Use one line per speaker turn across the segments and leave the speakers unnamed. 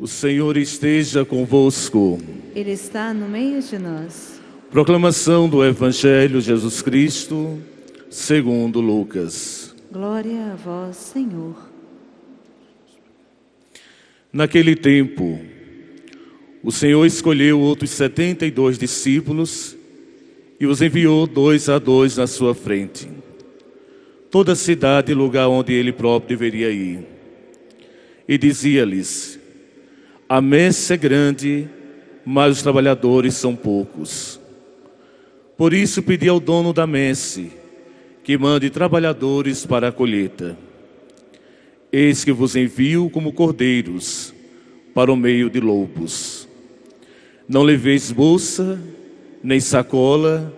O Senhor esteja convosco.
Ele está no meio de nós.
Proclamação do Evangelho de Jesus Cristo, segundo Lucas.
Glória a vós, Senhor.
Naquele tempo, o Senhor escolheu outros 72 discípulos e os enviou 2 a 2 na sua frente. Toda a cidade e lugar onde ele próprio deveria ir. E dizia-lhes: a messe é grande, mas os trabalhadores são poucos. Por isso pedi ao dono da messe que mande trabalhadores para a colheita. Eis que vos envio como cordeiros para o meio de lobos. Não leveis bolsa, nem sacola,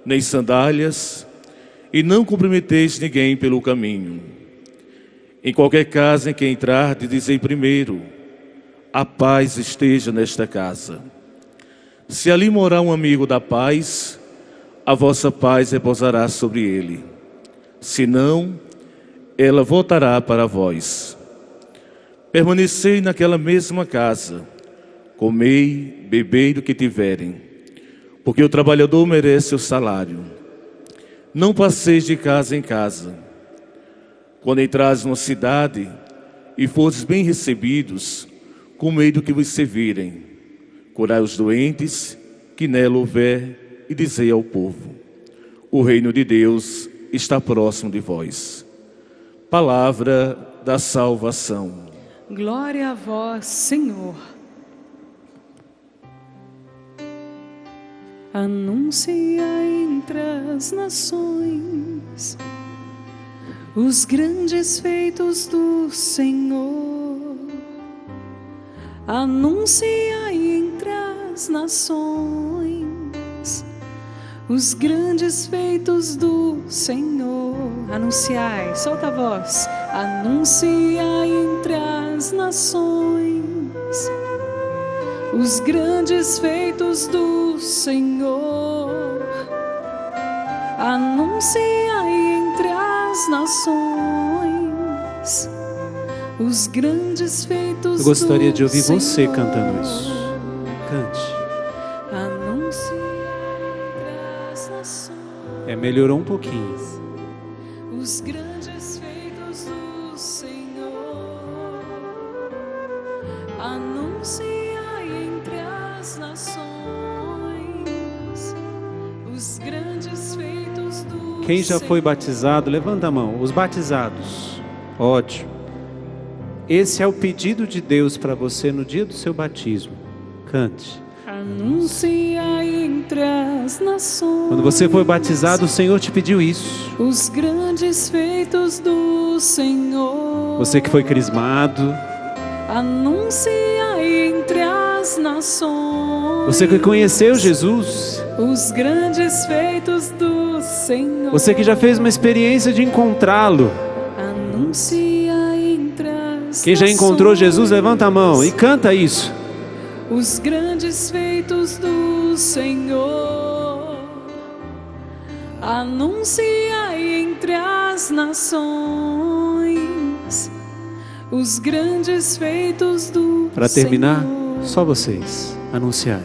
nem sandálias, e não cumprimenteis ninguém pelo caminho. Em qualquer casa em que entrardes, dizei primeiro: a paz esteja nesta casa. Se ali morar um amigo da paz, a vossa paz repousará sobre ele. Se não, ela voltará para vós. Permanecei naquela mesma casa, comei, bebei do que tiverem, porque o trabalhador merece o salário. Não passeis de casa em casa. Quando entrares numa cidade e fores bem recebidos, comei do que vos servirem, curai os doentes que nela houver, e dizei ao povo: o reino de Deus está próximo de vós. Palavra da salvação.
Glória a vós, Senhor. Anuncia entre as nações os grandes feitos do Senhor. Anuncia entre as nações os grandes feitos do Senhor. Anunciai, solta a voz. Anuncia entre as nações os grandes feitos do Senhor. Anuncia entre as nações os grandes feitos do Senhor.
Eu gostaria de ouvir você cantando isso. Cante. Melhorou um pouquinho.
Os grandes feitos do Senhor. Anuncia entre as nações os grandes feitos do Senhor.
Quem já foi batizado, levanta a mão. Os batizados. Ótimo. Esse é o pedido de Deus para você no dia do seu batismo. Cante.
Anuncia entre as nações.
Quando você foi batizado, o Senhor te pediu isso.
Os grandes feitos do Senhor.
Você que foi crismado.
Anuncia entre as nações.
Você que conheceu Jesus.
Os grandes feitos do Senhor.
Você que já fez uma experiência de encontrá-lo.
Anuncia entre as
Quem já encontrou Jesus, levanta a mão e canta isso.
Os grandes feitos do Senhor. Anuncia entre as nações os grandes feitos do Senhor.
Para terminar, só vocês anunciarem.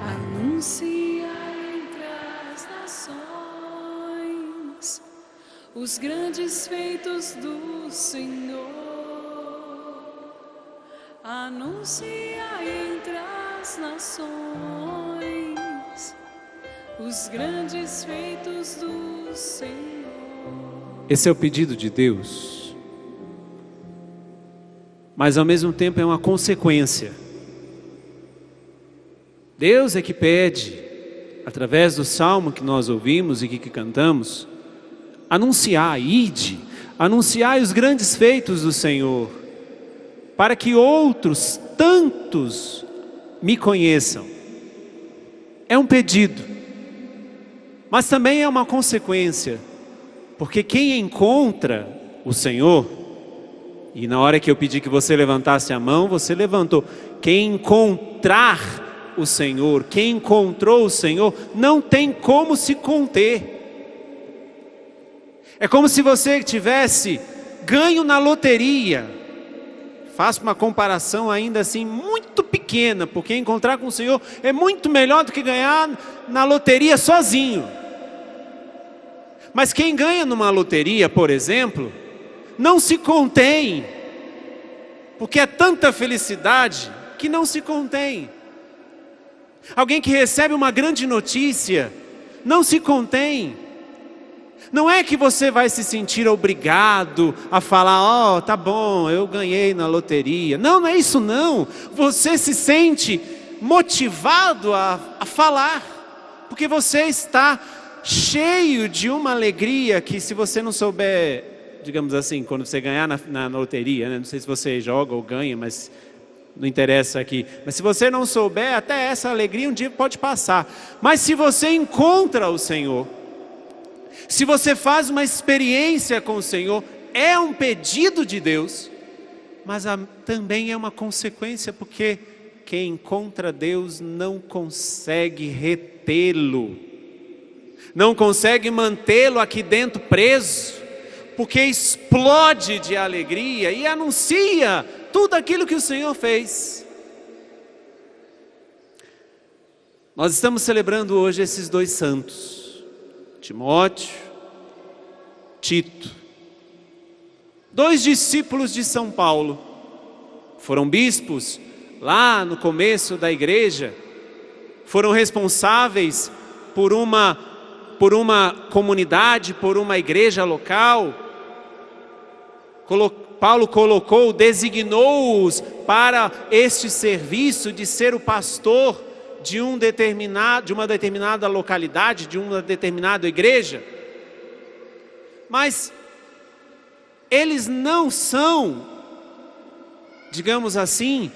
Anuncia entre as nações os grandes feitos do Senhor. Anuncia entre as nações os grandes feitos do Senhor.
Esse é o pedido de Deus, mas ao mesmo tempo é uma consequência. Deus é que pede, através do salmo que nós ouvimos e que cantamos, anunciai os grandes feitos do Senhor, para que outros tantos me conheçam. É um pedido, mas também é uma consequência, porque quem encontra o Senhor, e na hora que eu pedi que você levantasse a mão, você levantou. Quem encontrar o Senhor, quem encontrou o Senhor, não tem como se conter. É como se você tivesse ganho na loteria. faço uma comparação ainda assim muito pequena, porque encontrar com o Senhor é muito melhor do que ganhar na loteria sozinho. Mas quem ganha numa loteria, por exemplo, não se contém, porque é tanta felicidade que não se contém. Alguém que recebe uma grande notícia, não se contém. Não é que você vai se sentir obrigado a falar, tá bom, eu ganhei na loteria. Não é isso não. Você se sente motivado a falar, porque você está cheio de uma alegria que, se você não souber, digamos assim, quando você ganhar na loteria, né? Não sei se você joga ou ganha, mas não interessa aqui. Mas se você não souber, até essa alegria um dia pode passar. Mas se você encontra o Senhor, se você faz uma experiência com o Senhor, é um pedido de Deus, mas também é uma consequência, porque quem encontra Deus não consegue retê-lo, não consegue mantê-lo aqui dentro preso, porque explode de alegria e anuncia tudo aquilo que o Senhor fez. Nós estamos celebrando hoje esses dois santos, Timóteo, Tito, dois discípulos de São Paulo, foram bispos lá no começo da igreja, foram responsáveis por uma comunidade, por uma igreja local. Paulo designou-os para este serviço de ser o pastor de uma determinada localidade, de uma determinada igreja. Mas eles não são, digamos assim,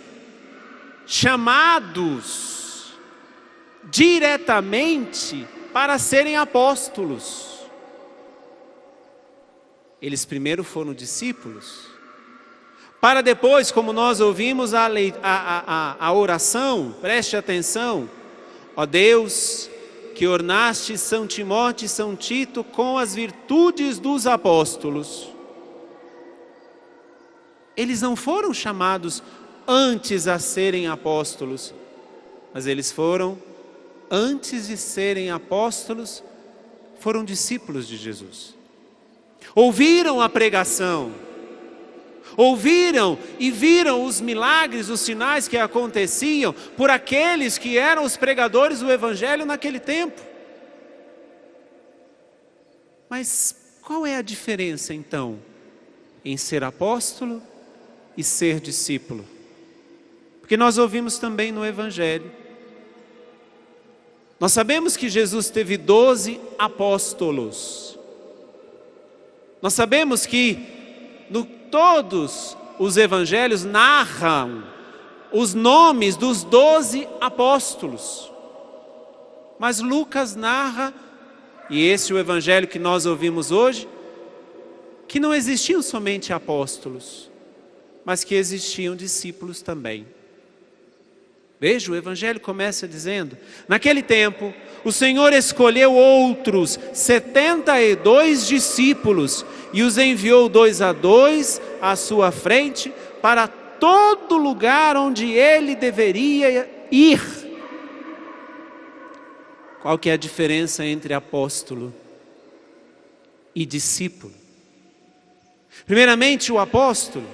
chamados diretamente para serem apóstolos. Eles primeiro foram discípulos, para depois, como nós ouvimos a oração, preste atenção: ó Deus, que ornaste São Timóteo e São Tito com as virtudes dos apóstolos. Eles não foram chamados antes a serem apóstolos, mas eles foram, antes de serem apóstolos, foram discípulos de Jesus. Ouviram a pregação, ouviram e viram os milagres, os sinais que aconteciam por aqueles que eram os pregadores do Evangelho naquele tempo. Mas qual é a diferença então em ser apóstolo e ser discípulo? Porque nós ouvimos também no Evangelho, nós sabemos que Jesus teve 12 apóstolos. Nós sabemos que todos os evangelhos narram os nomes dos 12 apóstolos. Mas Lucas narra, e esse é o evangelho que nós ouvimos hoje, que não existiam somente apóstolos, mas que existiam discípulos também. Veja, o evangelho começa dizendo: naquele tempo, o Senhor escolheu outros 72 discípulos e os enviou 2 a 2 à sua frente para todo lugar onde ele deveria ir. Qual que é a diferença entre apóstolo e discípulo? Primeiramente, o apóstolo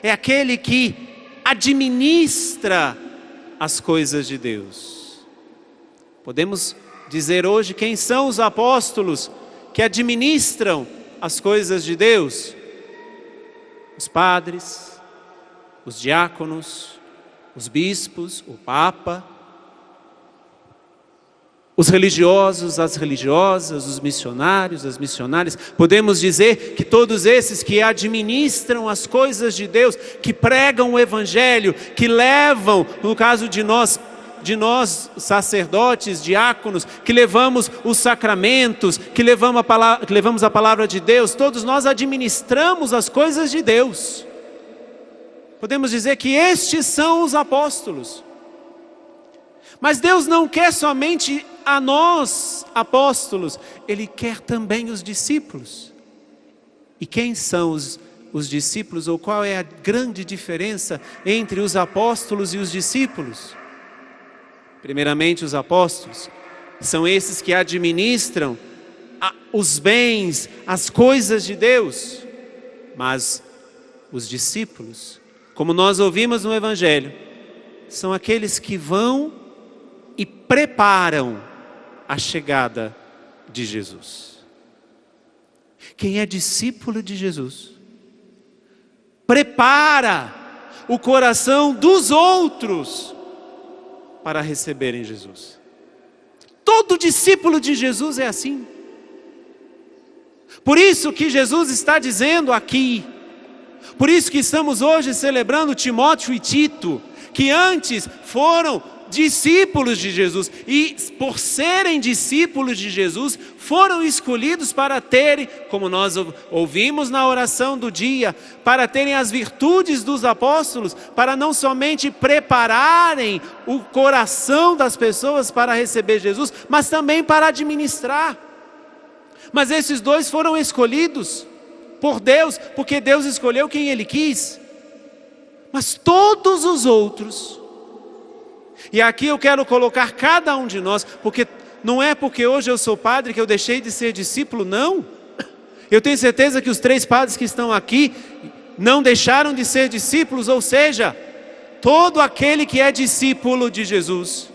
é aquele que administra as coisas de Deus. Podemos dizer hoje quem são os apóstolos que administram as coisas de Deus? Os padres, os diáconos, os bispos, o Papa, os religiosos, as religiosas, os missionários, as missionárias. Podemos dizer que todos esses que administram as coisas de Deus, que pregam o Evangelho, que levam, no caso de nós sacerdotes, diáconos, que levamos os sacramentos, que levamos a palavra de Deus, todos nós administramos as coisas de Deus. Podemos dizer que estes são os apóstolos. Mas Deus não quer somente a nós, apóstolos, Ele quer também os discípulos. E quem são os discípulos, ou qual é a grande diferença entre os apóstolos e os discípulos? Primeiramente, os apóstolos são esses que administram os bens, as coisas de Deus. Mas os discípulos, como nós ouvimos no Evangelho, são aqueles que vão e preparam a chegada de Jesus. Quem é discípulo de Jesus prepara o coração dos outros para receberem Jesus. Todo discípulo de Jesus é assim. Por isso que Jesus está dizendo aqui, por isso que estamos hoje celebrando Timóteo e Tito, que antes foram discípulos de Jesus, e por serem discípulos de Jesus, foram escolhidos para terem, como nós ouvimos na oração do dia, para terem as virtudes dos apóstolos, para não somente prepararem o coração das pessoas para receber Jesus, mas também para administrar. Mas esses dois foram escolhidos por Deus, porque Deus escolheu quem Ele quis. Mas todos os outros, e aqui eu quero colocar cada um de nós, porque não é porque hoje eu sou padre que eu deixei de ser discípulo, não. Eu tenho certeza que os 3 padres que estão aqui não deixaram de ser discípulos, ou seja, todo aquele que é discípulo de Jesus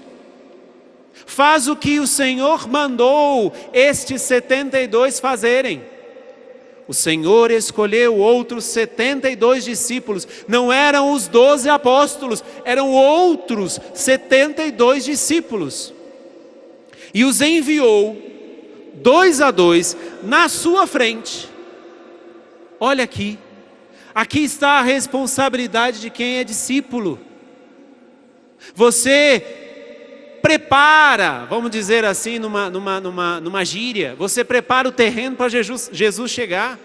faz o que o Senhor mandou estes 72 fazerem. O Senhor escolheu outros 72 discípulos. Não eram os 12 apóstolos, eram outros 72 discípulos. E os enviou 2 a 2 na sua frente. Olha aqui. Aqui está a responsabilidade de quem é discípulo. Você prepara, vamos dizer assim, numa gíria, você prepara o terreno para Jesus chegar.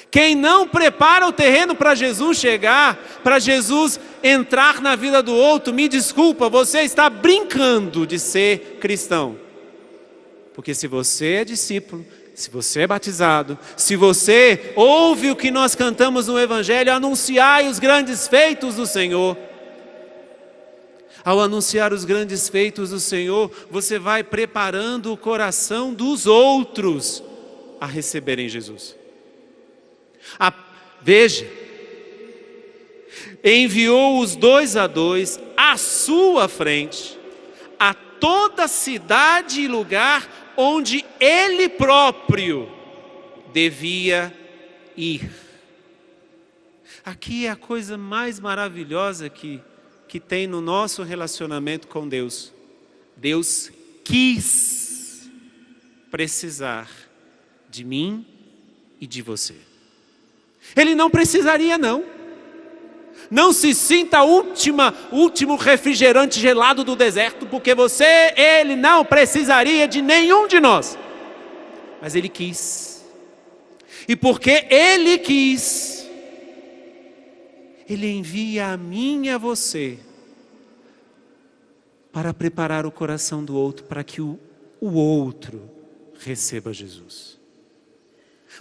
Quem não prepara o terreno para Jesus chegar, para Jesus entrar na vida do outro, me desculpa, você está brincando de ser cristão. Porque se você é discípulo, se você é batizado, se você ouve o que nós cantamos no Evangelho, anunciai os grandes feitos do Senhor. Ao anunciar os grandes feitos do Senhor, você vai preparando o coração dos outros a receberem Jesus. Veja, enviou os 2 a 2 à sua frente, a toda cidade e lugar onde ele próprio devia ir. Aqui é a coisa mais maravilhosa que tem no nosso relacionamento com Deus. Deus quis precisar de mim e de você. Ele não precisaria, não. Não se sinta último refrigerante gelado do deserto, porque ele não precisaria de nenhum de nós. Mas Ele quis. E porque Ele quis, Ele envia a mim e a você para preparar o coração do outro, para que o outro receba Jesus.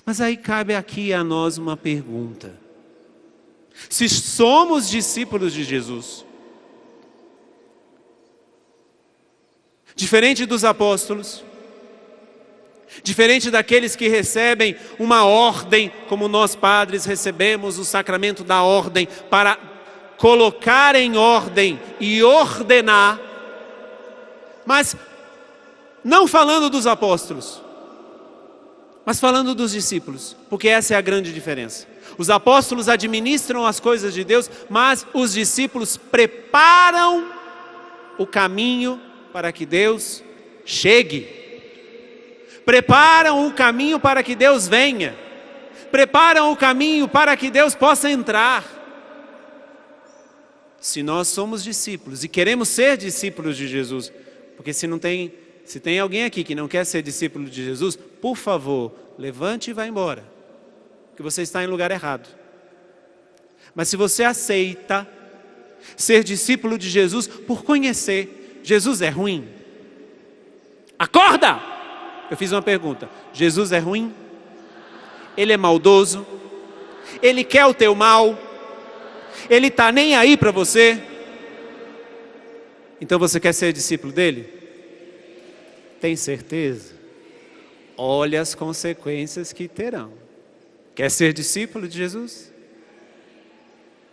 Mas aí cabe aqui a nós uma pergunta. Se somos discípulos de Jesus, diferente dos apóstolos, diferente daqueles que recebem uma ordem, como nós padres recebemos o sacramento da ordem, para colocar em ordem e ordenar, mas não falando dos apóstolos, mas falando dos discípulos, porque essa é a grande diferença. Os apóstolos administram as coisas de Deus, mas os discípulos preparam o caminho para que Deus chegue. Preparam o caminho para que Deus venha. Preparam o caminho para que Deus possa entrar. Se nós somos discípulos e queremos ser discípulos de Jesus, porque se tem alguém aqui que não quer ser discípulo de Jesus, por favor, levante e vá embora, porque você está em lugar errado. Mas se você aceita ser discípulo de Jesus por conhecer, Jesus é ruim? Acorda! Eu fiz uma pergunta. Jesus é ruim? Ele é maldoso? Ele quer o teu mal? Ele está nem aí para você? Então você quer ser discípulo dele? Tem certeza? Olha as consequências que terão. Quer ser discípulo de Jesus?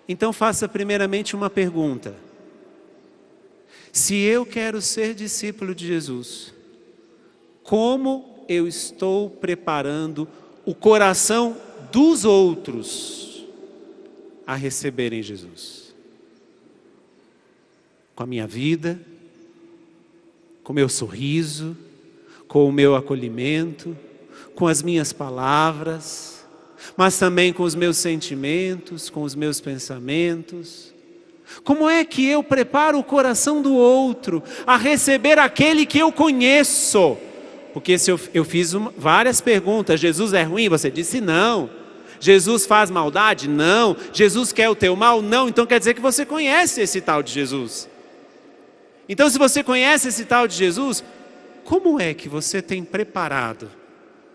Então faça primeiramente uma pergunta. Se eu quero ser discípulo de Jesus, como eu estou preparando o coração dos outros a receberem Jesus? Com a minha vida, com o meu sorriso, com o meu acolhimento, com as minhas palavras, mas também com os meus sentimentos, com os meus pensamentos. Como é que eu preparo o coração do outro a receber aquele que eu conheço? Porque se eu fiz várias perguntas. Jesus é ruim? Você disse não. Jesus faz maldade? Não. Jesus quer o teu mal? Não. Então quer dizer que você conhece esse tal de Jesus. Então se você conhece esse tal de Jesus, como é que você tem preparado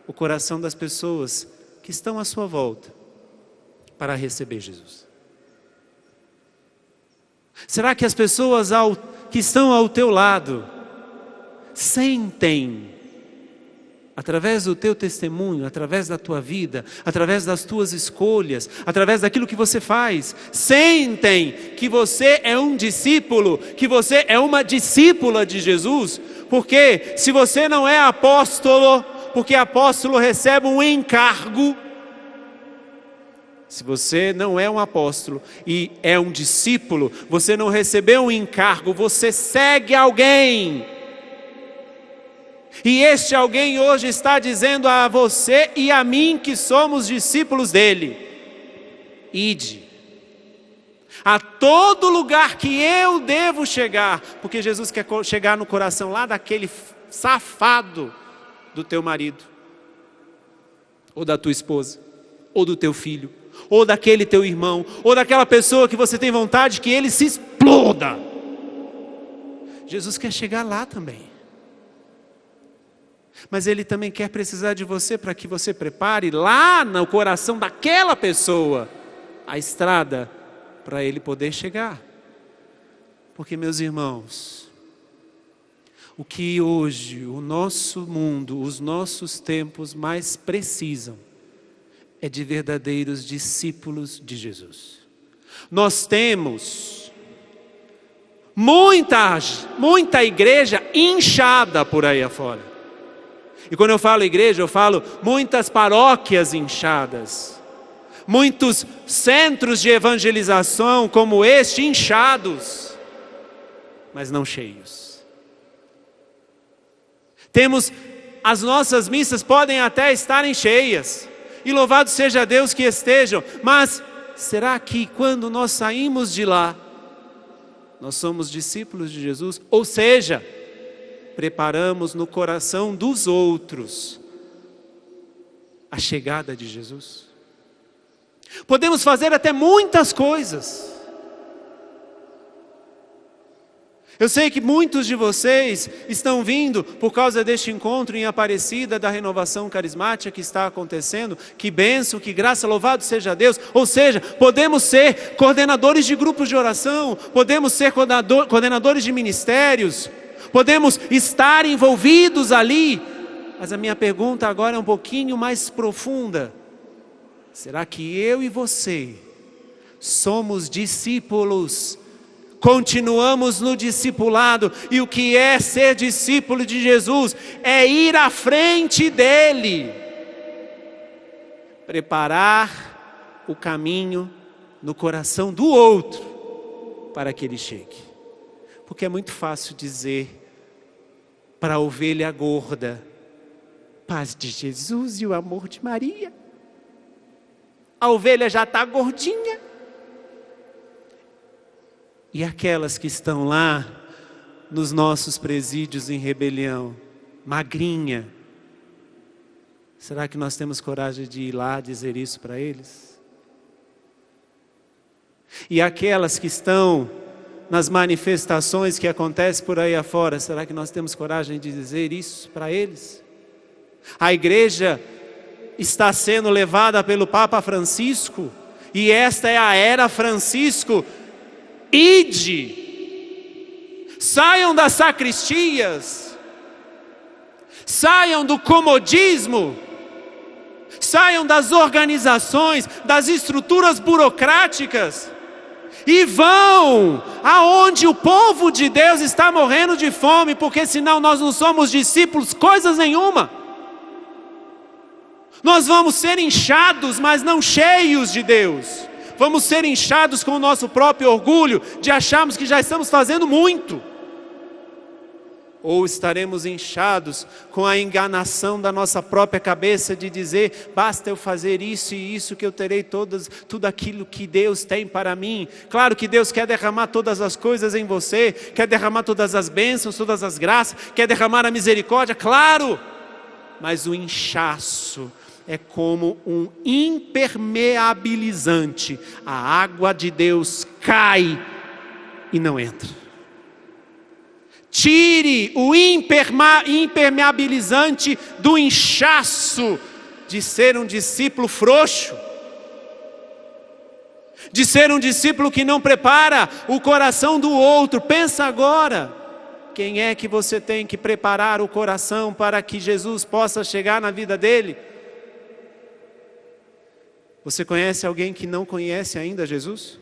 o coração das pessoas que estão à sua volta para receber Jesus? Será que as pessoas que estão ao teu lado sentem, através do teu testemunho, através da tua vida, através das tuas escolhas, através daquilo que você faz, sentem que você é um discípulo, que você é uma discípula de Jesus? Porque se você não é apóstolo, porque apóstolo recebe um encargo. Se você não é um apóstolo e é um discípulo, você não recebeu um encargo, você segue alguém. E este alguém hoje está dizendo a você e a mim que somos discípulos dele: ide a todo lugar que eu devo chegar, porque Jesus quer chegar no coração lá daquele safado do teu marido, ou da tua esposa, ou do teu filho, ou daquele teu irmão, ou daquela pessoa que você tem vontade que ele se exploda. Jesus quer chegar lá também. Mas ele também quer precisar de você para que você prepare lá no coração daquela pessoa a estrada para ele poder chegar. Porque, meus irmãos, o que hoje o nosso mundo, os nossos tempos mais precisam é de verdadeiros discípulos de Jesus. Nós temos muita igreja inchada por aí afora. E quando eu falo igreja, eu falo muitas paróquias inchadas. Muitos centros de evangelização como este inchados, mas não cheios. As nossas missas podem até estarem cheias, e louvado seja Deus que estejam, mas será que quando nós saímos de lá, nós somos discípulos de Jesus? Ou seja, preparamos no coração dos outros a chegada de Jesus? Podemos fazer até muitas coisas. Eu sei que muitos de vocês estão vindo por causa deste encontro em Aparecida da renovação carismática que está acontecendo. Que bênção, que graça, louvado seja Deus. Ou seja, podemos ser coordenadores de grupos de oração, podemos ser coordenadores de ministérios, podemos estar envolvidos ali. Mas a minha pergunta agora é um pouquinho mais profunda. Será que eu e você somos discípulos? Continuamos no discipulado? E o que é ser discípulo de Jesus? É ir à frente dele, preparar o caminho no coração do outro para que ele chegue. Porque é muito fácil dizer para a ovelha gorda: paz de Jesus e o amor de Maria. A ovelha já está gordinha. E aquelas que estão lá nos nossos presídios em rebelião, magrinha, será que nós temos coragem de ir lá dizer isso para eles? E aquelas que estão nas manifestações que acontecem por aí afora, será que nós temos coragem de dizer isso para eles? A igreja está sendo levada pelo Papa Francisco, e esta é a era Francisco. Ide, saiam das sacristias, saiam do comodismo, saiam das organizações, das estruturas burocráticas, e vão aonde o povo de Deus está morrendo de fome, porque senão nós não somos discípulos coisas nenhuma. Nós vamos ser inchados, mas não cheios de Deus. Vamos ser inchados com o nosso próprio orgulho, de acharmos que já estamos fazendo muito. Ou estaremos inchados com a enganação da nossa própria cabeça de dizer, basta eu fazer isso e isso que eu terei tudo aquilo que Deus tem para mim. Claro que Deus quer derramar todas as coisas em você, quer derramar todas as bênçãos, todas as graças, quer derramar a misericórdia, claro. Mas o inchaço é como um impermeabilizante. A água de Deus cai e não entra. Tire o impermeabilizante do inchaço de ser um discípulo frouxo, de ser um discípulo que não prepara o coração do outro. Pensa agora, quem é que você tem que preparar o coração para que Jesus possa chegar na vida dele? Você conhece alguém que não conhece ainda Jesus?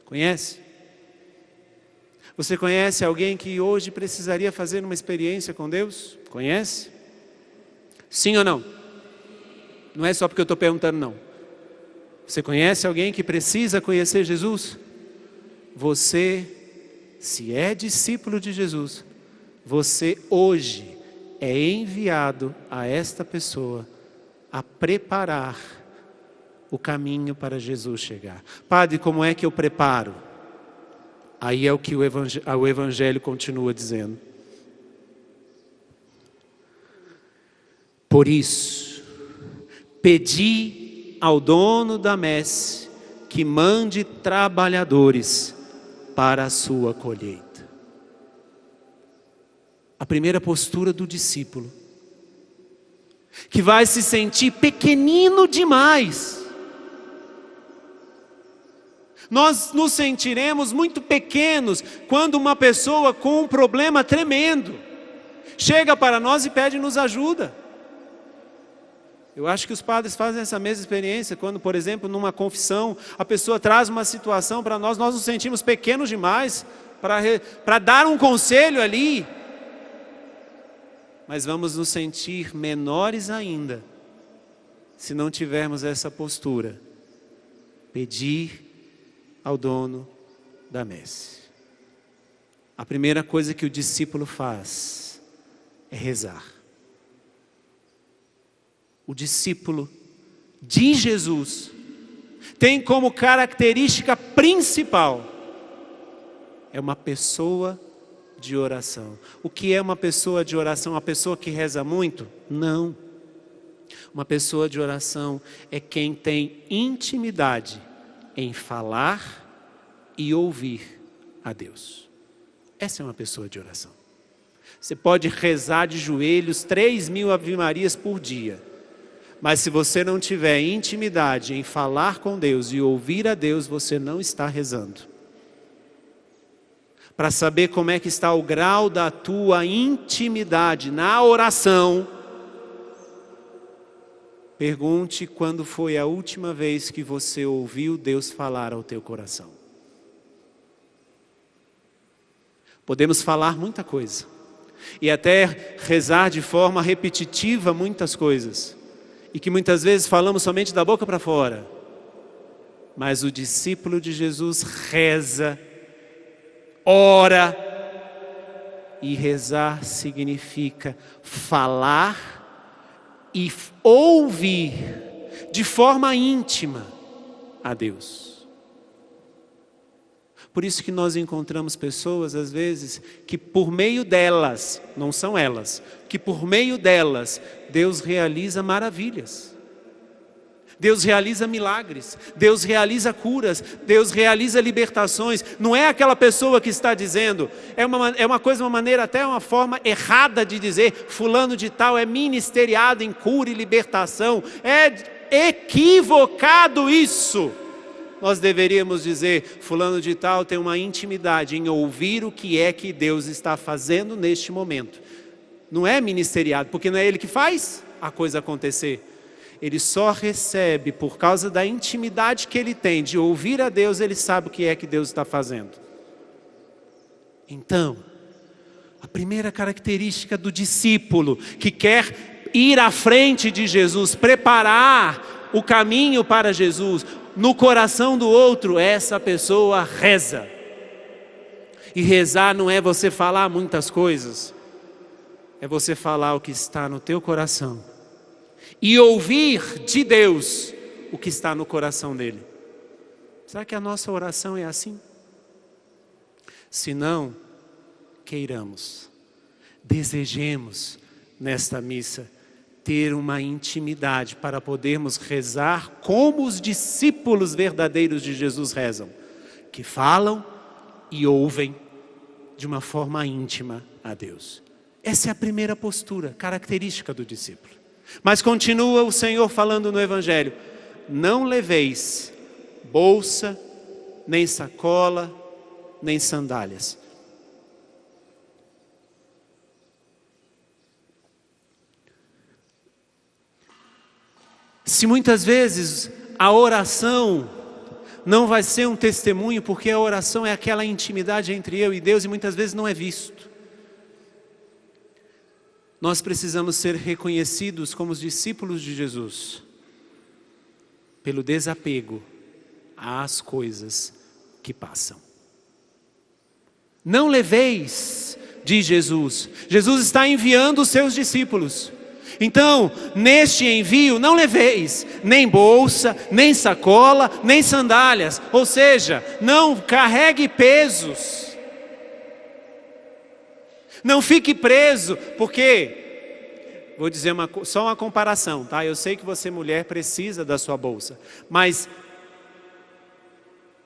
Conhece? Você conhece alguém que hoje precisaria fazer uma experiência com Deus? Conhece? Sim ou não? Não é só porque eu estou perguntando, não. Você conhece alguém que precisa conhecer Jesus? Você, se é discípulo de Jesus, você hoje é enviado a esta pessoa a preparar o caminho para Jesus chegar. Padre, como é que eu preparo? Aí é o que o Evangelho continua dizendo. Por isso, pedi ao dono da messe que mande trabalhadores para a sua colheita. A primeira postura do discípulo, que vai se sentir pequenino demais. Nós nos sentiremos muito pequenos quando uma pessoa com um problema tremendo chega para nós e pede-nos ajuda. Eu acho que os padres fazem essa mesma experiência quando, por exemplo, numa confissão, a pessoa traz uma situação para nós, nós nos sentimos pequenos demais para dar um conselho ali. Mas vamos nos sentir menores ainda se não tivermos essa postura. Pedir ao dono da messe. A primeira coisa que o discípulo faz é rezar. O discípulo de Jesus tem como característica principal é uma pessoa de oração. O que é uma pessoa de oração? Uma pessoa que reza muito? Não. Uma pessoa de oração é quem tem intimidade em falar e ouvir a Deus. Essa é uma pessoa de oração. Você pode rezar de joelhos 3.000 ave-marias por dia, mas se você não tiver intimidade em falar com Deus e ouvir a Deus, você não está rezando. Para saber como é que está o grau da tua intimidade na oração, pergunte quando foi a última vez que você ouviu Deus falar ao teu coração. Podemos falar muita coisa e até rezar de forma repetitiva muitas coisas, e que muitas vezes falamos somente da boca para fora. Mas o discípulo de Jesus reza, ora, e rezar significa falar e ouvir de forma íntima a Deus. Por isso que nós encontramos pessoas, às vezes, que por meio delas, não são elas, que por meio delas, Deus realiza maravilhas. Deus realiza milagres, Deus realiza curas, Deus realiza libertações. Não é aquela pessoa que está dizendo, uma maneira, até uma forma errada de dizer, fulano de tal é ministeriado em cura e libertação. É equivocado isso. Nós deveríamos dizer, fulano de tal tem uma intimidade em ouvir o que é que Deus está fazendo neste momento. Não é ministeriado, porque não é ele que faz a coisa acontecer. Ele só recebe por causa da intimidade que ele tem de ouvir a Deus, ele sabe o que é que Deus está fazendo. Então, a primeira característica do discípulo que quer ir à frente de Jesus, preparar o caminho para Jesus, no coração do outro, essa pessoa reza. E rezar não é você falar muitas coisas, é você falar o que está no teu coração. E ouvir de Deus o que está no coração dele. Será que a nossa oração é assim? Se não, queiramos, desejemos nesta missa ter uma intimidade para podermos rezar como os discípulos verdadeiros de Jesus rezam, que falam e ouvem de uma forma íntima a Deus. Essa é a primeira postura, característica do discípulo. Mas continua o Senhor falando no Evangelho: não leveis bolsa, nem sacola, nem sandálias. Se muitas vezes a oração não vai ser um testemunho, porque a oração é aquela intimidade entre eu e Deus e muitas vezes não é visto. Nós precisamos ser reconhecidos como os discípulos de Jesus pelo desapego às coisas que passam. Não leveis, diz Jesus. Jesus está enviando os seus discípulos. Então, neste envio, não leveis nem bolsa, nem sacola, nem sandálias. Ou seja, não carregue pesos. Não fique preso, porque, vou dizer só uma comparação, tá? Eu sei que você, mulher, precisa da sua bolsa, mas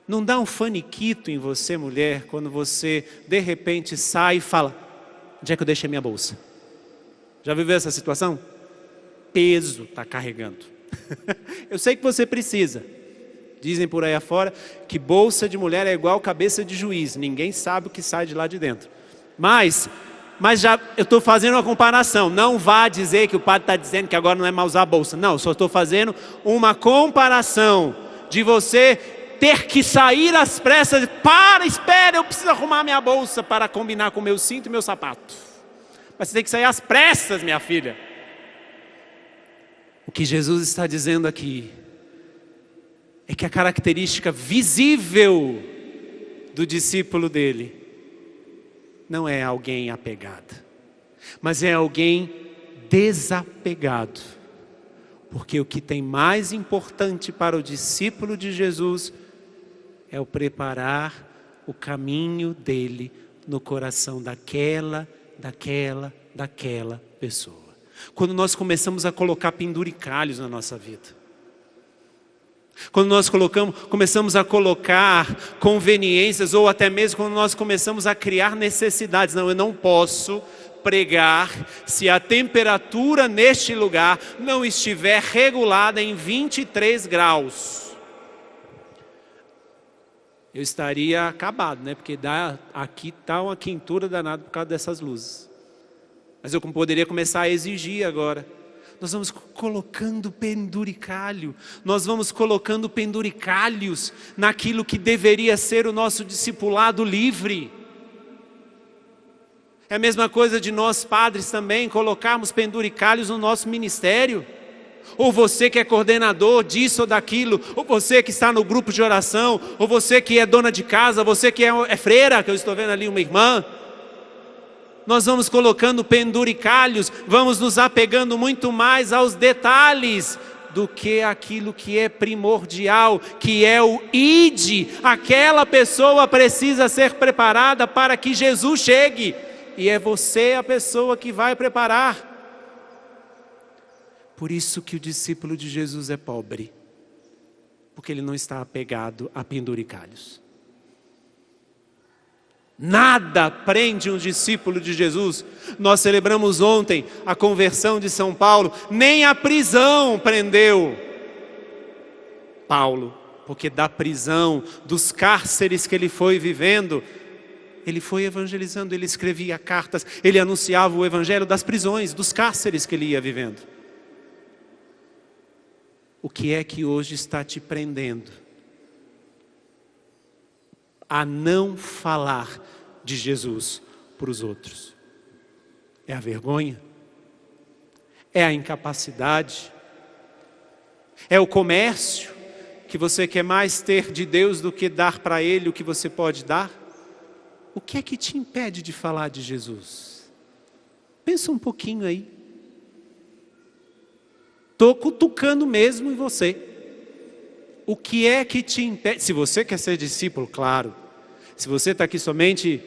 não dá um faniquito em você, mulher, quando você, de repente, sai e fala: onde é que eu deixei minha bolsa? Já viveu essa situação? Peso está carregando. Eu sei que você precisa. Dizem por aí afora que bolsa de mulher é igual cabeça de juiz. Ninguém sabe o que sai de lá de dentro. Mas já eu estou fazendo uma comparação. Não vá dizer que o padre está dizendo que agora não é mais usar a bolsa. Não, só estou fazendo uma comparação de você ter que sair às pressas. Espera, eu preciso arrumar minha bolsa para combinar com o meu cinto e meu sapato. Mas você tem que sair às pressas, minha filha. O que Jesus está dizendo aqui é que a característica visível do discípulo dele não é alguém apegado, mas é alguém desapegado. Porque o que tem mais importante para o discípulo de Jesus é o preparar o caminho dele no coração daquela pessoa. Quando nós começamos a colocar penduricalhos na nossa vida, quando nós começamos a colocar conveniências, ou até mesmo quando nós começamos a criar necessidades. Não, eu não posso pregar se a temperatura neste lugar não estiver regulada em 23 graus. Eu estaria acabado, né? Porque aqui está uma quentura danada por causa dessas luzes. Mas eu poderia começar a exigir agora. Nós vamos colocando penduricalho. Nós vamos colocando penduricalhos naquilo que deveria ser o nosso discipulado livre. É a mesma coisa de nós padres também colocarmos penduricalhos no nosso ministério. Ou você que é coordenador disso ou daquilo, ou você que está no grupo de oração, ou você que é dona de casa, você que é freira, que eu estou vendo ali uma irmã. Nós vamos colocando penduricalhos, vamos nos apegando muito mais aos detalhes do que aquilo que é primordial, que é o ide. Aquela pessoa precisa ser preparada para que Jesus chegue, e é você a pessoa que vai preparar. Por isso que o discípulo de Jesus é pobre. Porque ele não está apegado a penduricalhos. Nada prende um discípulo de Jesus. Nós celebramos ontem a conversão de São Paulo. Nem a prisão prendeu Paulo. Porque da prisão, dos cárceres que ele foi vivendo, ele foi evangelizando, ele escrevia cartas, ele anunciava o evangelho das prisões, dos cárceres que ele ia vivendo. O que é que hoje está te prendendo a não falar de Jesus para os outros? É a vergonha? É a incapacidade? É o comércio que você quer mais ter de Deus do que dar para Ele o que você pode dar? O que é que te impede de falar de Jesus? Pensa um pouquinho aí. Estou cutucando mesmo em você. O que é que te impede? Se você quer ser discípulo, claro. Se você está aqui somente,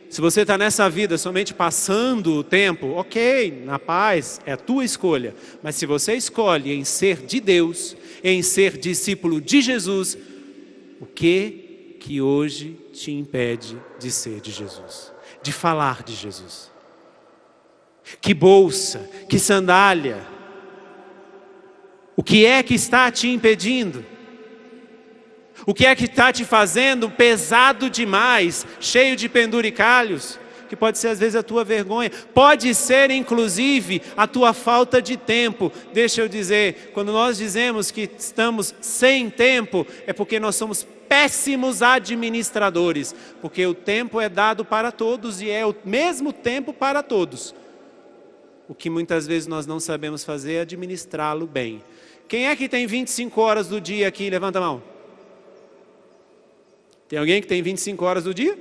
se você está nessa vida somente passando o tempo, ok, na paz, é a tua escolha. Mas se você escolhe em ser de Deus, em ser discípulo de Jesus, o que hoje te impede de ser de Jesus? De falar de Jesus? Que bolsa, que sandália? O que é que está te impedindo? O que é que está te fazendo pesado demais, cheio de penduricalhos? Que pode ser às vezes a tua vergonha, pode ser inclusive a tua falta de tempo. Deixa eu dizer, quando nós dizemos que estamos sem tempo, é porque nós somos péssimos administradores. Porque o tempo é dado para todos e é o mesmo tempo para todos. O que muitas vezes nós não sabemos fazer é administrá-lo bem. Quem é que tem 25 horas do dia aqui? Levanta a mão. Tem alguém que tem 25 horas do dia?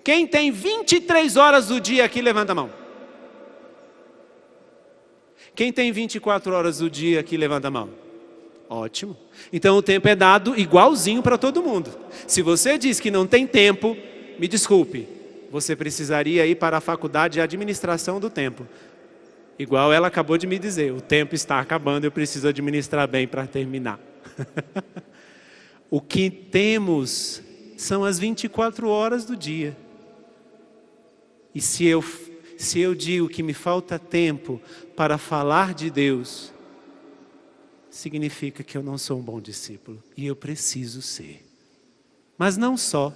Quem tem 23 horas do dia aqui? Levanta a mão. Quem tem 24 horas do dia aqui? Levanta a mão. Ótimo. Então o tempo é dado igualzinho para todo mundo. Se você diz que não tem tempo, me desculpe, você precisaria ir para a faculdade de administração do tempo. Igual ela acabou de me dizer, o tempo está acabando, eu preciso administrar bem para terminar. O que temos são as 24 horas do dia. E se eu digo que me falta tempo para falar de Deus, significa que eu não sou um bom discípulo. E eu preciso ser. Mas não só.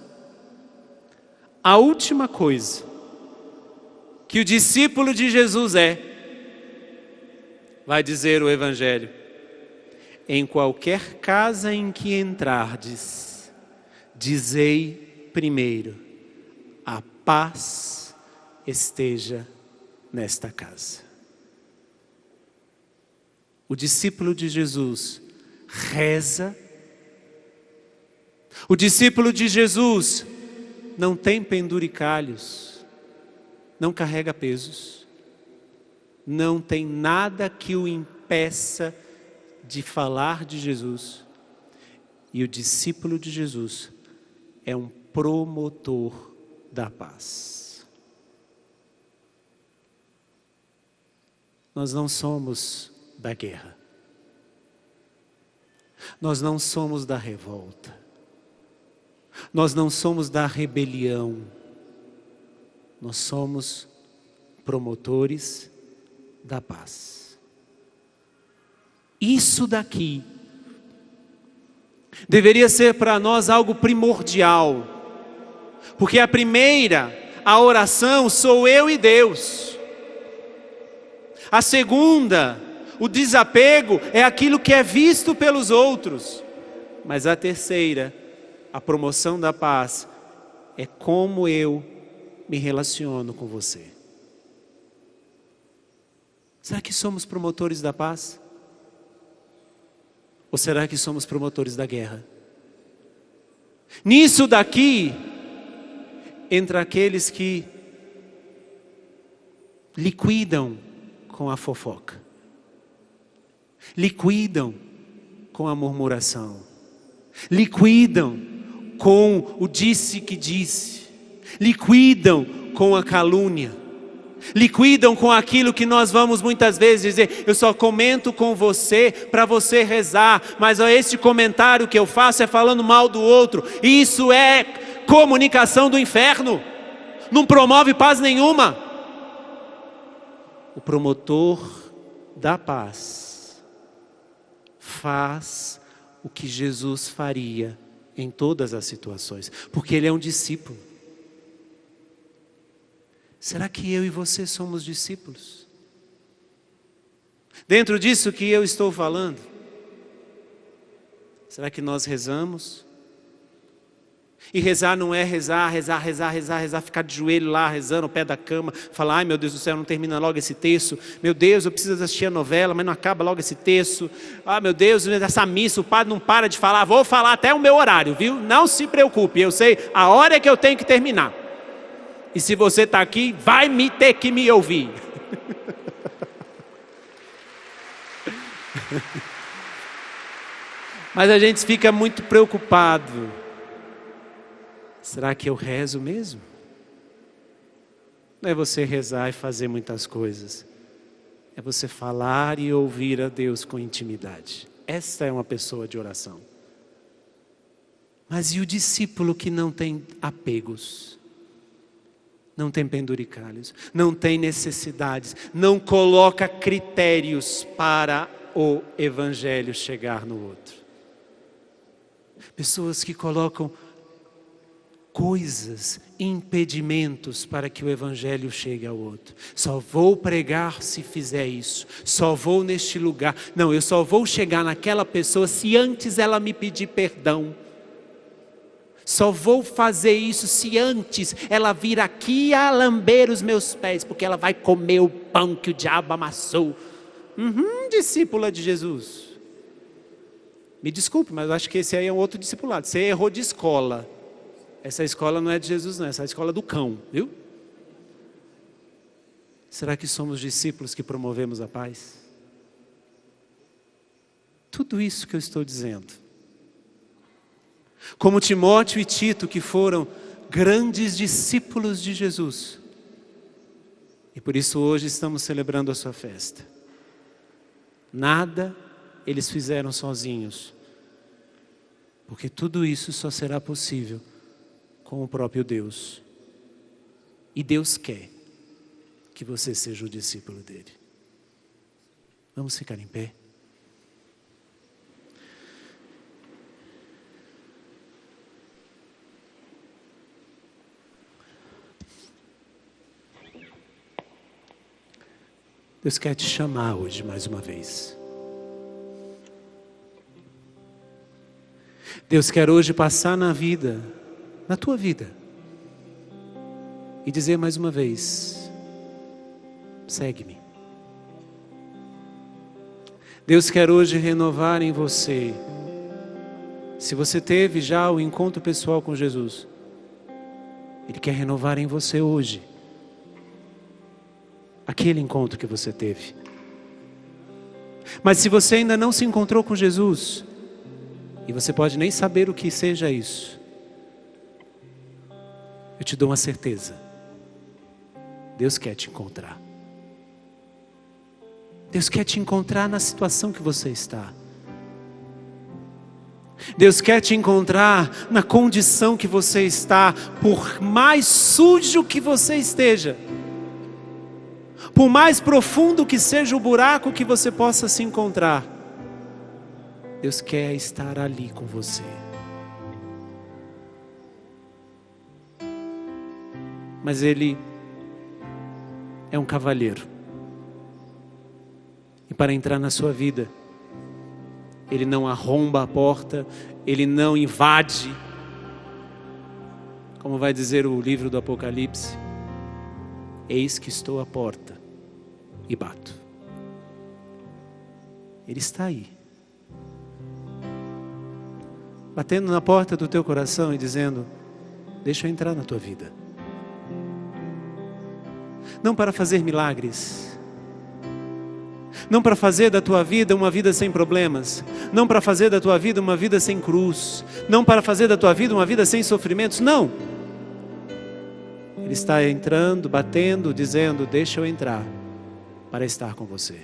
A última coisa que o discípulo de Jesus vai dizer o Evangelho: em qualquer casa em que entrardes, dizei primeiro, a paz esteja nesta casa. O discípulo de Jesus reza. O discípulo de Jesus não tem penduricalhos, não carrega pesos, não tem nada que o impeça de falar de Jesus. E o discípulo de Jesus é um promotor da paz. Nós não somos da guerra. Nós não somos da revolta. Nós não somos da rebelião. Nós somos promotores da paz. Isso daqui deveria ser para nós algo primordial. Porque a oração sou eu e Deus. A segunda, o desapego, é aquilo que é visto pelos outros. Mas a terceira, a promoção da paz, é como eu me relaciono com você. Será que somos promotores da paz? Ou será que somos promotores da guerra? Nisso daqui, entra aqueles que liquidam com a fofoca, liquidam com a murmuração, liquidam com o disse que disse, liquidam com a calúnia, liquidam com aquilo que nós vamos muitas vezes dizer: eu só comento com você para você rezar, mas esse comentário que eu faço é falando mal do outro. Isso é comunicação do inferno, não promove paz nenhuma. O promotor da paz faz o que Jesus faria em todas as situações, porque ele é um discípulo. Será que eu e você somos discípulos? Dentro disso que eu estou falando, será que nós rezamos? E rezar não é rezar, ficar de joelho lá, rezando ao pé da cama, falar: ai meu Deus do céu, não termina logo esse texto, meu Deus, eu preciso assistir a novela, mas não acaba logo esse texto, ah meu Deus, essa missa, o padre não para de falar, vou falar até o meu horário, viu? Não se preocupe, eu sei a hora que eu tenho que terminar. E se você está aqui, vai me ter que me ouvir. Mas a gente fica muito preocupado. Será que eu rezo mesmo? Não é você rezar e fazer muitas coisas. É você falar e ouvir a Deus com intimidade. Esta é uma pessoa de oração. Mas e o discípulo que não tem apegos? Não tem penduricalhos, não tem necessidades, não coloca critérios para o evangelho chegar no outro. Pessoas que colocam coisas, impedimentos para que o evangelho chegue ao outro. Só vou pregar se fizer isso, só vou neste lugar. Não, eu só vou chegar naquela pessoa se antes ela me pedir perdão. Só vou fazer isso se antes ela vir aqui a lamber os meus pés, porque ela vai comer o pão que o diabo amassou. Discípula de Jesus. Me desculpe, mas eu acho que esse aí é um outro discipulado. Você errou de escola. Essa escola não é de Jesus, não. Essa é a escola do cão, viu? Será que somos discípulos que promovemos a paz? Tudo isso que eu estou dizendo, como Timóteo e Tito, que foram grandes discípulos de Jesus. E por isso hoje estamos celebrando a sua festa. Nada eles fizeram sozinhos, porque tudo isso só será possível com o próprio Deus. E Deus quer que você seja o discípulo dele. Vamos ficar em pé? Deus quer te chamar hoje mais uma vez. Deus quer hoje passar na vida, na tua vida, e dizer mais uma vez: segue-me. Deus quer hoje renovar em você. Se você teve já o encontro pessoal com Jesus, Ele quer renovar em você hoje aquele encontro que você teve. Mas se você ainda não se encontrou com Jesus, e você pode nem saber o que seja isso, eu te dou uma certeza: Deus quer te encontrar. Deus quer te encontrar na situação que você está. Deus quer te encontrar na condição que você está, por mais sujo que você esteja, por mais profundo que seja o buraco que você possa se encontrar. Deus quer estar ali com você. Mas Ele é um cavalheiro. E para entrar na sua vida, Ele não arromba a porta, Ele não invade. Como vai dizer o livro do Apocalipse: eis que estou à porta e bato. Ele está aí, batendo na porta do teu coração e dizendo: deixa eu entrar na tua vida. Não para fazer milagres, não para fazer da tua vida uma vida sem problemas, não para fazer da tua vida uma vida sem cruz, não para fazer da tua vida uma vida sem sofrimentos, não. Ele Ele está entrando, batendo, dizendo: deixa eu entrar para estar com você.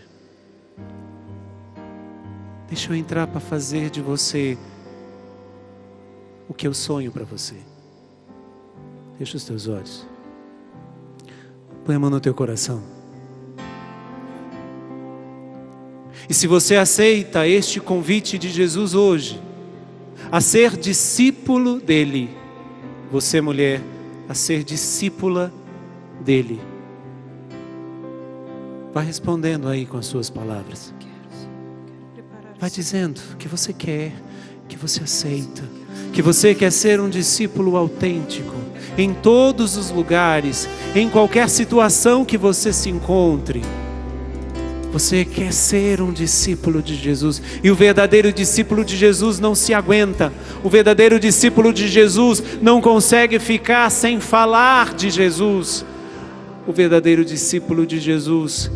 Deixa eu entrar para fazer de você o que eu sonho para você. Fecha os teus olhos. Põe a mão no teu coração. E se você aceita este convite de Jesus hoje, a ser discípulo dele, você, mulher, a ser discípula dele, vai respondendo aí com as suas palavras. Vai dizendo que você quer, que você aceita, que você quer ser um discípulo autêntico, em todos os lugares, em qualquer situação que você se encontre. Você quer ser um discípulo de Jesus. E o verdadeiro discípulo de Jesus não se aguenta. O verdadeiro discípulo de Jesus não consegue ficar sem falar de Jesus. O verdadeiro discípulo de Jesus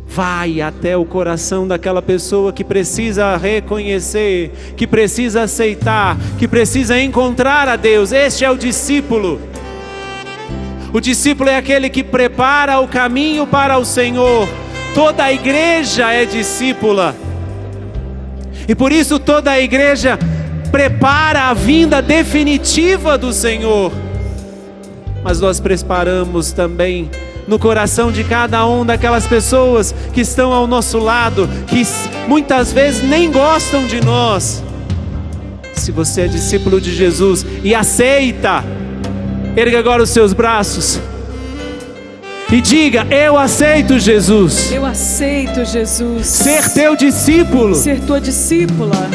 vai até o coração daquela pessoa que precisa reconhecer, que precisa aceitar, que precisa encontrar a Deus. Este é o discípulo. O discípulo é aquele que prepara o caminho para o Senhor. Toda a igreja é discípula. E por isso toda a igreja prepara a vinda definitiva do Senhor. Mas nós preparamos também no coração de cada um daquelas pessoas que estão ao nosso lado, que muitas vezes nem gostam de nós. Se você é discípulo de Jesus e aceita, erga agora os seus braços e diga: eu aceito Jesus.
Eu aceito Jesus.
Ser teu discípulo.
Ser tua discípula.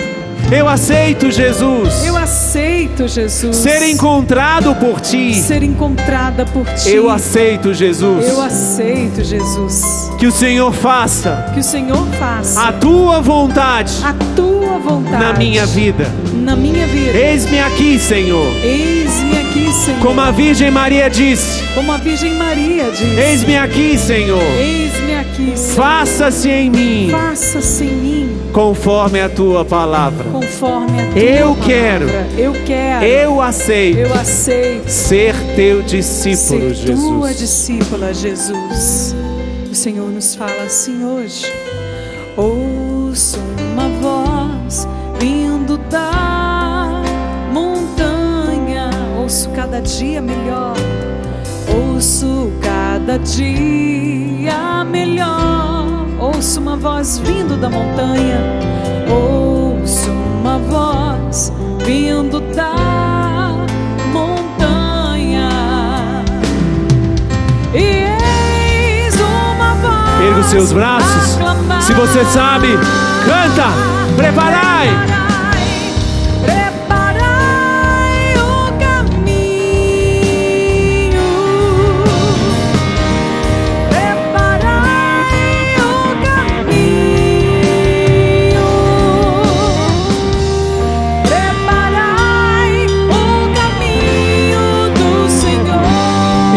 Eu aceito Jesus.
Eu aceito Jesus.
Ser encontrado por ti.
Ser encontrada por ti.
Eu aceito Jesus.
Eu aceito Jesus.
Que o Senhor faça.
Que o Senhor faça
a tua vontade.
A tua vontade.
Na minha vida.
Na minha vida.
Eis-me aqui, Senhor.
Eis-me aqui, Senhor.
Como a Virgem Maria disse.
Como a Virgem Maria disse.
Eis-me aqui, Senhor.
Eis-me aqui, Senhor.
Faça-se em mim.
Faça-se em mim.
Conforme a tua palavra.
Conforme a tua
eu
palavra.
Quero.
Eu quero.
Eu aceito.
Eu aceito.
Ser teu discípulo,
ser
Jesus.
Tua discípula, Jesus. O Senhor nos fala assim hoje. Ouço uma voz vindo da montanha. Ouço cada dia melhor. Ouço cada dia melhor. Ouço uma voz vindo da montanha. Ouço uma voz vindo da montanha. E eis uma voz.
Erga os seus braços. Se você sabe, canta. Preparai.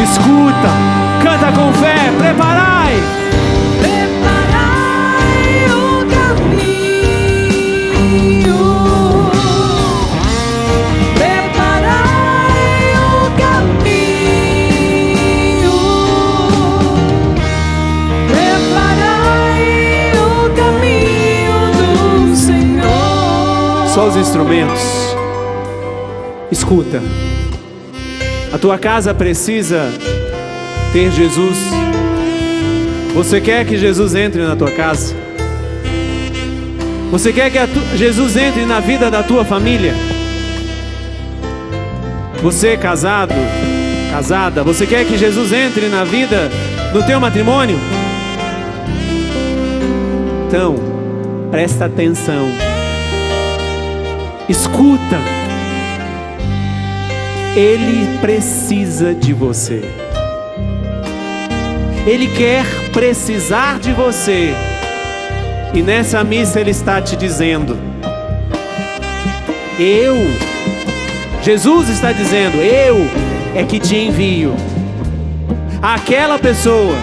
Escuta, canta com fé, preparai.
Preparai o caminho. Preparai o caminho. Preparai o caminho do Senhor.
Só os instrumentos. Escuta. A tua casa precisa ter Jesus. Você quer que Jesus entre na tua casa? Você quer que Jesus entre na vida da tua família? Você casado, casada, você quer que Jesus entre na vida do teu matrimônio? Então, presta atenção. Escuta. Ele precisa de você. Ele quer precisar de você. E nessa missa Ele está te dizendo: Jesus está dizendo: eu é que te envio. Aquela pessoa,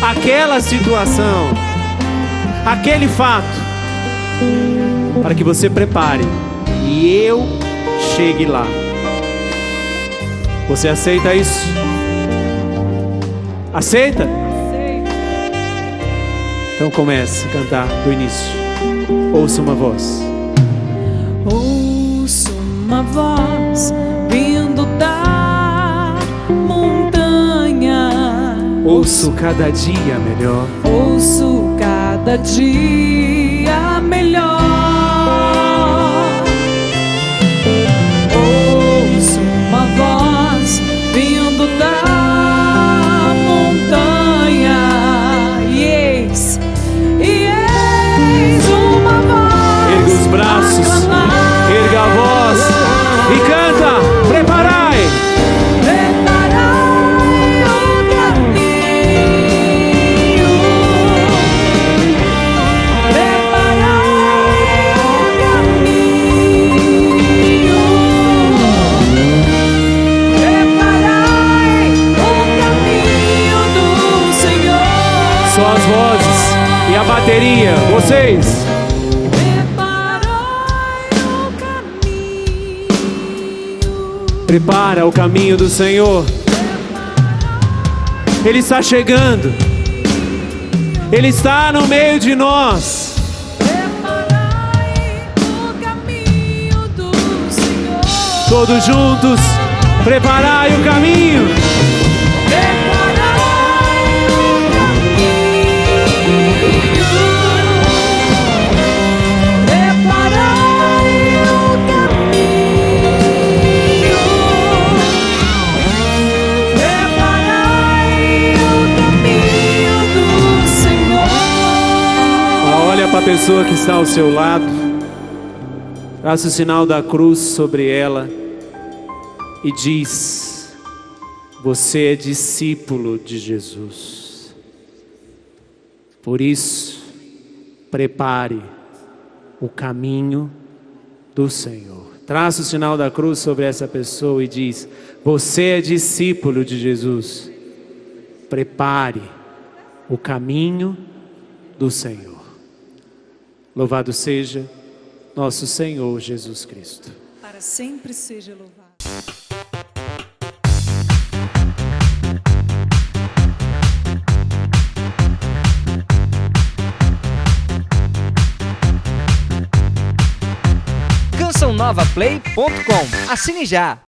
aquela situação, aquele fato, para que você prepare e eu chegue lá. Você aceita isso? Aceita? Então comece a cantar do início. Ouça uma voz.
Ouço uma voz vindo da montanha.
Ouço cada dia melhor.
Ouço cada dia melhor. Ouço uma voz vindo da montanha. E eis uma voz.
Erga os braços, erga a voz e canta. Preparai.
Preparai o caminho. Preparai o caminho. Preparai o caminho do Senhor.
Só as vozes e a bateria. Vocês. Prepara o caminho do Senhor. Ele está chegando. Ele está no meio de nós.
Preparai o caminho do Senhor.
Todos juntos. Preparai o caminho.
Preparai o caminho. Preparai o caminho. Preparai o caminho do Senhor.
Olha para a pessoa que está ao seu lado. Faça o sinal da cruz sobre ela. E diz: você é discípulo de Jesus. Por isso, prepare o caminho do Senhor. Traça o sinal da cruz sobre essa pessoa e diz: você é discípulo de Jesus. Prepare o caminho do Senhor. Louvado seja nosso Senhor Jesus Cristo.
Para sempre seja louvado.
CançãoNovaPlay.com. Assine já!